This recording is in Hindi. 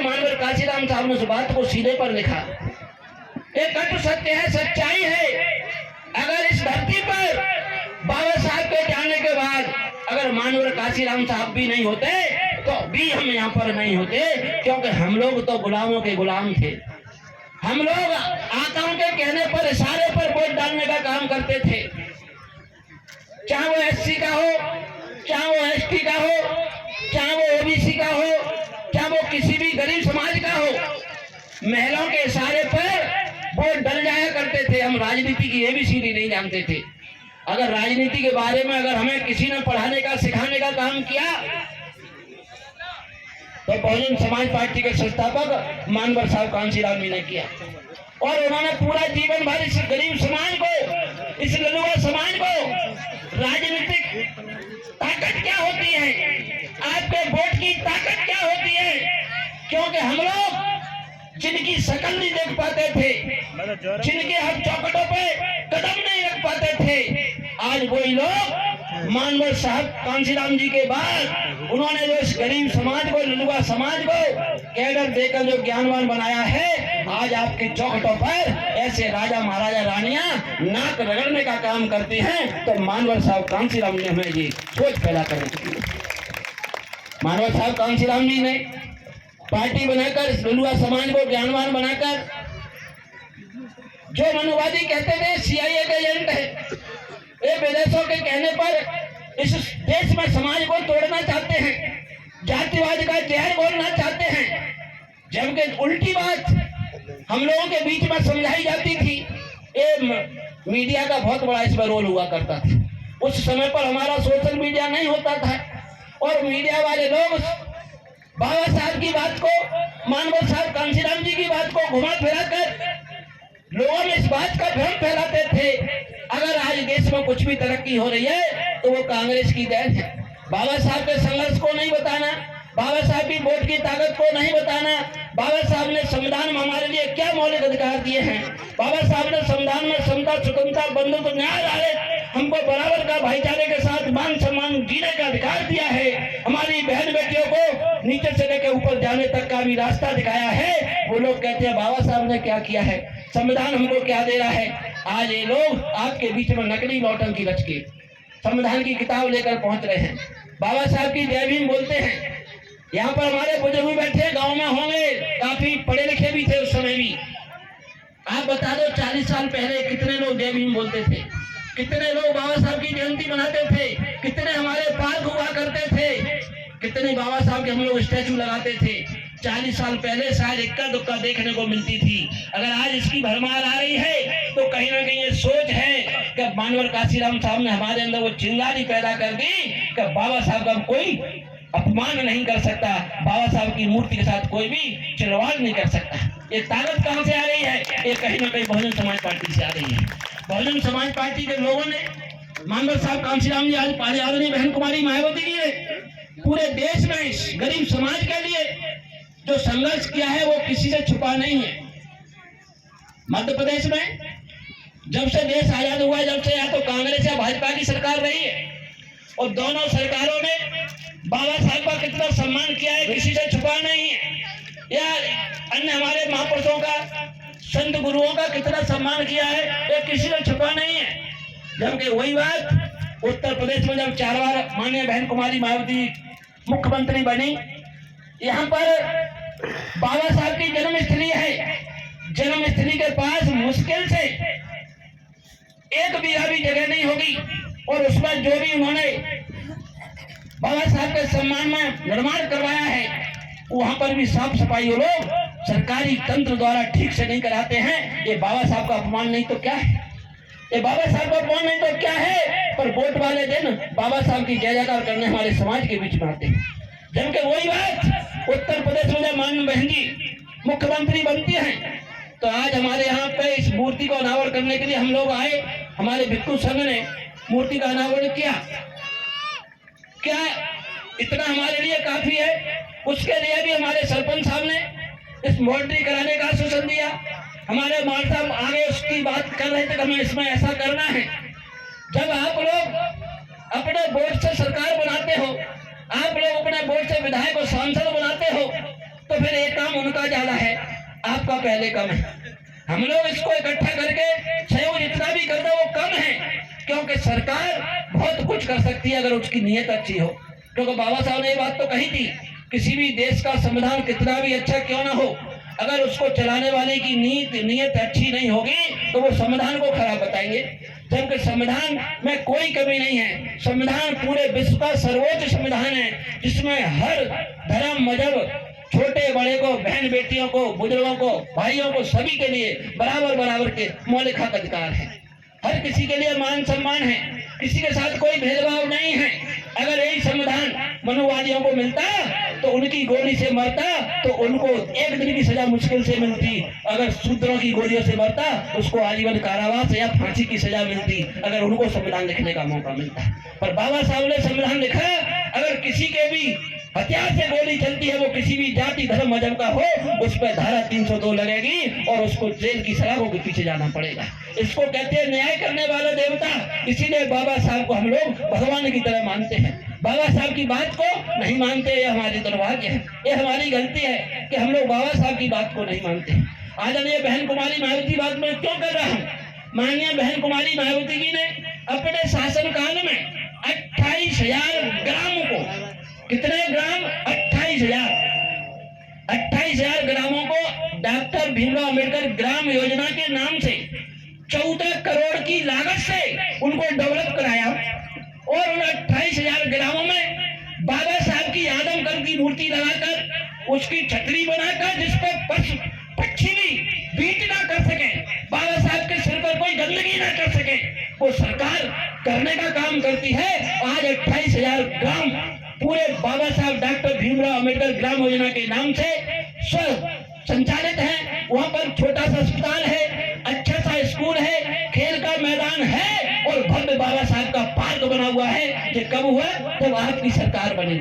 मानवर काशीराम साहब ने उस बात को सीधे पर लिखा। एक कटु सत्य है, सच्चाई है। अगर इस धरती पर बाबा साहब के जाने के बाद अगर मानवर काशीराम साहब भी नहीं होते तो भी हम यहाँ पर नहीं होते, क्योंकि हम लोग तो गुलामों के गुलाम थे। हम लोग आकाओं के कहने पर, इशारे पर वोट डालने का काम करते थे, चाहे वो एससी का हो, चाहे वो एसटी का हो, चाहे वो ओबीसी का हो, चाहे वो किसी भी गरीब समाज का हो। महिलाओं के इशारे पर वोट डल जाया करते थे। हम राजनीति की एबीसीडी नहीं जानते थे। अगर राजनीति के बारे में अगर हमें किसी ने पढ़ाने का, सिखाने का काम किया तो बहुजन समाज पार्टी के संस्थापक मानवर साहब कांशीराम जी ने किया। और उन्होंने पूरा जीवन भर इस गरीब समाज को, इस ललुआ समाज को राजनीतिक ताकत क्या होती है, आपके वोट की ताकत क्या होती है, क्योंकि हम लोग जिनकी शक्ल नहीं देख पाते थे, जिनके हर चौखटों पे कदम नहीं रख पाते थे, आज वही लोग मानवर साहब कांशीराम जी के बाद उन्होंने जो इस गरीब समाज को, ललुआ समाज को कैडर देकर जो ज्ञानवान बनाया है, आज आपके चौखटों पर ऐसे राजा महाराजा रानियां नाक रगड़ने का काम करती हैं। तो मानवर साहब कांशीराम ने हमें ये सोच पैदा करने की, मानवर साहब कांशीराम जी ने पार्टी बनाकर ललुआ समाज को ज्ञानवान बनाकर, जो मनुवादी कहते थे सीआईए के एजेंट है, ये विदेशों के कहने पर इस देश में समाज को तोड़ना चाहते हैं, जातिवाद का जहर घोलना चाहते हैं, जबकि उल्टी बात हम लोगों के बीच में समझाई जाती थी। ये मीडिया का बहुत बड़ा इसमें रोल हुआ करता था। उस समय पर हमारा सोशल मीडिया नहीं होता था और मीडिया वाले लोग बाबा साहब की बात को, मानवर साहब कांशीराम जी की बात को घुमा फिरा कर लोगों में इस बात का भ्रम फैलाते थे। अगर आज देश में कुछ भी तरक्की हो रही है तो वो कांग्रेस की देन है। बाबा साहब के संघर्ष को नहीं बताना, बाबा साहब की वोट की ताकत को नहीं बताना, बाबा साहब ने संविधान में हमारे लिए क्या मौलिक अधिकार दिए हैं, बाबा साहब ने संविधान में समता, स्वतंत्रता, बंधुत्व, न्याय, हमको बराबर का भाईचारे के साथ मान सम्मान जीने का अधिकार दिया है। हमारी बहन बेटियों को नीचे से लेकर ऊपर जाने तक का भी रास्ता दिखाया है। वो लोग कहते हैं बाबा साहब ने क्या किया है, संविधान हमको क्या दे रहा है। आज ये लोग आपके बीच में नकली नौटंकी रच के संविधान की किताब लेकर पहुंच रहे हैं, बाबा साहब की जय भीम बोलते हैं। यहाँ पर हमारे बुजुर्ग बैठे गांव में होंगे, काफी पढ़े लिखे भी थे उस समय भी। आप बता दो 40 साल पहले कितने लोग जय भीम बोलते थे, कितने लोग बाबा साहब की जयंती मनाते थे, कितने हमारे पार्क हुआ करते थे, कितने बाबा साहब के हम लोग स्टैचू लगाते थे। 40 साल पहले शायद इक्का दुक्का देखने को मिलती थी। अगर आज इसकी भरमार आ रही है तो कहीं ना कहीं ये सोच है कि मानवर काशीराम साहब ने हमारे अंदर वो चिंगारी पैदा कर दी कि बाबा साहब का कोई अपमान नहीं कर सकता, बाबा साहब की मूर्ति के साथ कोई भी चिल्लाड़ नहीं कर सकता। ये ताकत कहां से आ रही है? ये कहीं ना कहीं बहुजन समाज पार्टी से आ रही है। बहुजन समाज पार्टी के लोगों ने, मानवर साहब कांशीराम जी, आज आदरणीय बहन कुमारी मायावती जी ने पूरे देश में इस गरीब समाज के लिए जो संघर्ष किया है वो किसी से छुपा नहीं है। मध्य प्रदेश में जब से देश आजाद हुआ है, जब से या तो कांग्रेस या भाजपा की सरकार रही है, और दोनों सरकारों ने बाबा साहब का कितना सम्मान किया है किसी से छुपा नहीं है। या अन्य हमारे महापुरुषों का, संत गुरुओं का कितना सम्मान किया है ये किसी से छुपा नहीं है। जबकि वही बात उत्तर प्रदेश में जब 4 बार माननीय बहन कुमारी मायावती मुख्यमंत्री बनी, यहाँ पर बाबा साहब की जन्मस्थली है, जन्मस्थली के पास मुश्किल से 1 बीघा भी जगह नहीं होगी, और उसमें जो भी उन्होंने बाबा साहब के सम्मान में निर्माण करवाया है वहां पर भी साफ सफाई वो लोग सरकारी तंत्र द्वारा ठीक से नहीं कराते हैं। ये बाबा साहब का अपमान नहीं तो क्या है, ये बाबा साहब का अपमान नहीं तो क्या है। पर वोट वाले दिन बाबा साहब की जय जयकार करने हमारे समाज के बीच में आते हैं। जबकि वही बात उत्तर प्रदेश में जब माननीय बहन जी मुख्यमंत्री बनती हैं तो आज हमारे यहाँ पे इस मूर्ति को अनावरण करने के लिए हम लोग आए, हमारे भिक्षु संघ ने मूर्ति का अनावरण किया। क्या इतना हमारे लिए काफी है? उसके लिए भी हमारे सरपंच साहब ने इस मॉनिटरिंग कराने का आश्वासन दिया। हमारे मान साहब आगे उसकी बात कर रहे थे कि हमें इसमें ऐसा करना है। जब आप लोग अपने वोट से सरकार बनाते हो, आप लोग अपने वोट से विधायक और सांसद बनाते हो, तो फिर एक काम काम उनका ज्यादा है, आपका पहले कम है। हम लोग इसको इकट्ठा करके सहयोग जितना भी कर दो वो कम है, क्योंकि सरकार बहुत कुछ कर सकती है अगर उसकी नीयत अच्छी हो। क्योंकि बाबा साहब ने ये बात तो कही थी, किसी भी देश का संविधान कितना भी अच्छा क्यों ना हो, अगर उसको चलाने वाले की नीयत अच्छी नहीं होगी तो वो संविधान को खराब बताएंगे। जबकि संविधान में कोई कमी नहीं है। संविधान पूरे विश्व का सर्वोच्च संविधान है, जिसमें हर धर्म मजहब, छोटे बड़े को, बहन बेटियों को, बुजुर्गों को, भाइयों को, सभी के लिए बराबर के मौलिक हक अधिकार है। हर किसी के लिए मान सम्मान है, किसी के साथ कोई भेदभाव नहीं है। अगर यही संविधान मनुवादियों को मिलता तो उनकी गोली से मरता तो उनको 1 दिन की सजा मुश्किल से मिलती, अगर शूद्रों की गोलियों से मरता उसको आजीवन कारावास या फांसी की सजा मिलती, अगर उनको संविधान लिखने का मौका मिलता। पर बाबा साहब ने संविधान लिखा, अगर किसी के भी हथियार से गोली चलती है, वो किसी भी जाति धर्म मजहब का हो, उस पर धारा 302 लगेगी और उसको जेल की सलाखों के पीछे जाना पड़ेगा। इसको कहते हैं न्याय करने वाला देवता। इसीलिए बाबा साहब को हम लोग भगवान की तरह मानते हैं। बाबा साहब की बात को नहीं मानते, ये हमारी दुर्भाग्य है, ये हमारी गलती है कि हम लोग बाबा साहब की बात को नहीं मानते। आदरणीय बहन कुमारी मायावती बात में क्यों कर रहा हूँ, माननीय बहन कुमारी मायावती जी ने अपने शासनकाल में 28,000 ग्रामों को, कितने ग्राम, 28,000 ग्रामों को डॉक्टर भीमराव अंबेडकर ग्राम योजना के नाम से 14 करोड़ की लागत से उनको डेवलप कराया और उन 28,000 ग्रामों में बाबा साहब की आदमकद की मूर्ति लगाकर उसकी छतरी बनाकर जिस पर पक्षी भी बीट ना कर सके, बाबा साहब के सिर पर कोई गंदगी ना कर सके, वो सरकार करने का काम करती है। आज 28,000 ग्राम पूरे बाबा साहब डॉक्टर भीमराव अंबेडकर ग्राम योजना के नाम से स्व संचालित है। वहाँ पर छोटा सा अस्पताल है, अच्छा सा स्कूल है, खेल का मैदान है और भव्य बाबा साहब का पार्क बना हुआ है। ये कब हुआ, जब आपकी सरकार बनी।